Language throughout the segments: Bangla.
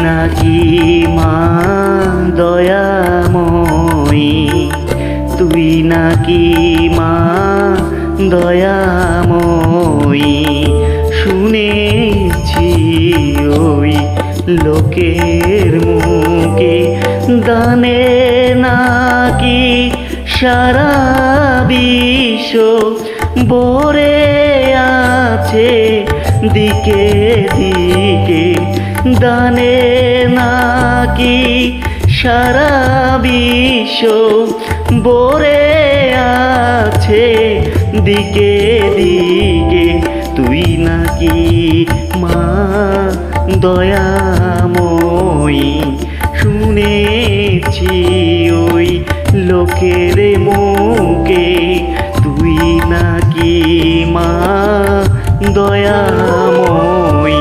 নাকি মা দয়াময়ী, তুই নাকি মা দয়াময়ী। শুনেছি ওই লোকের মুখে দানে নাকি সারা বিশ্ব ভরে আছে দিকে দিকে, দানে নাকি সারা বিশ্ব ভরে আছে দিকে দিকে। তুই নাকি মা দয়াময়ী, শুনেছি ওই লোকের মুখে তুই নাকি মা দয়াময়ী।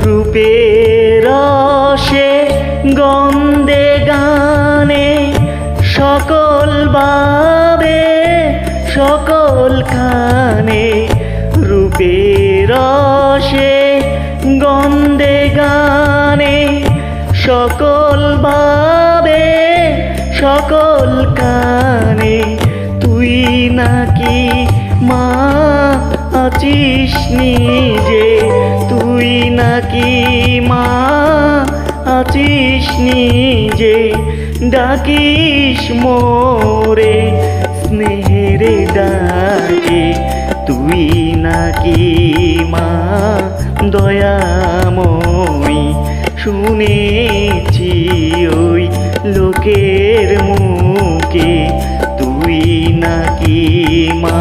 রূপের রসে গন্ধে গানে সকল ভাবে সকল খানে, রূপের রসে গন্ধে গানে সকল ভাবে সকল কানে। তুই নাকি মা আছিস নিজে, তুই নাকি মা আছিস নিজে, ডাকিস মোরে স্নেহের ডাকে। তুই নাকি মা দয়াময়ী, শুনেছি ওই লোকের মুখে তুই নাকি মা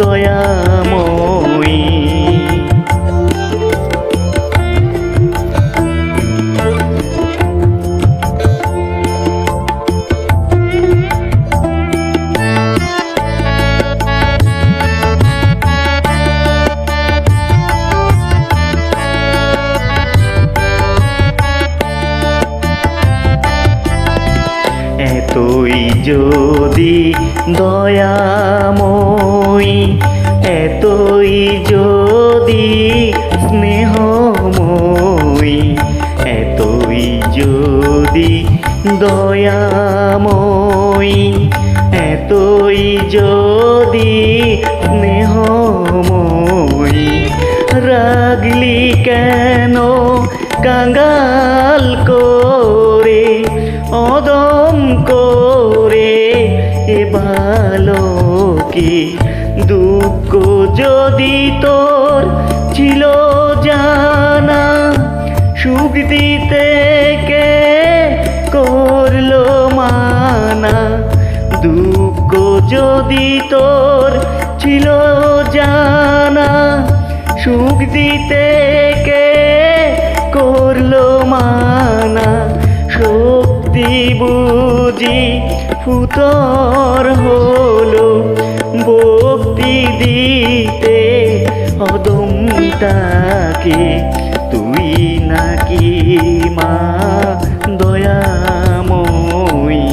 দয়াময়ী। এতই যদি দয়াময়ী, এতই যদি স্নেহময়ী, এতই যদি দয়াময়ী, এতই যদি স্নেহময়ী, রাগলি কেন কাঙ্গাল করে অদম করে এ বালকে। দুঃখ যদি তোর ছিল জানা, সুখ দিতে কে করলো মানা। দুঃখ যদি তোর ছিল জানা, সুখ দিতে কে করলো মানা। শক্তি বুঝি ফুতর হলো ভক্তি দিতে অদমটাকে। তুই নাকি মা দয়াময়ী,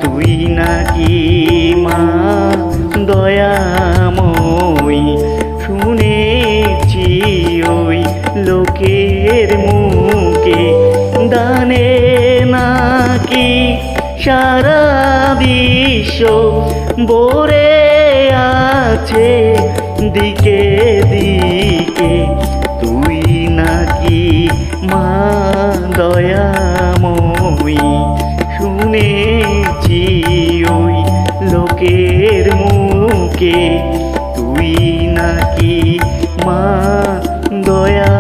তুই নাকি মা দয়াময়ী, শুনেছি ওই লোকের মুখে দানে নাকি সারা বিশ্ব ভরে আছে দিকে দিকে। তুই নাকি মা দয়াময়ী, শুনেছি ওই লোকের মুখে তুই নাকি মা দয়া।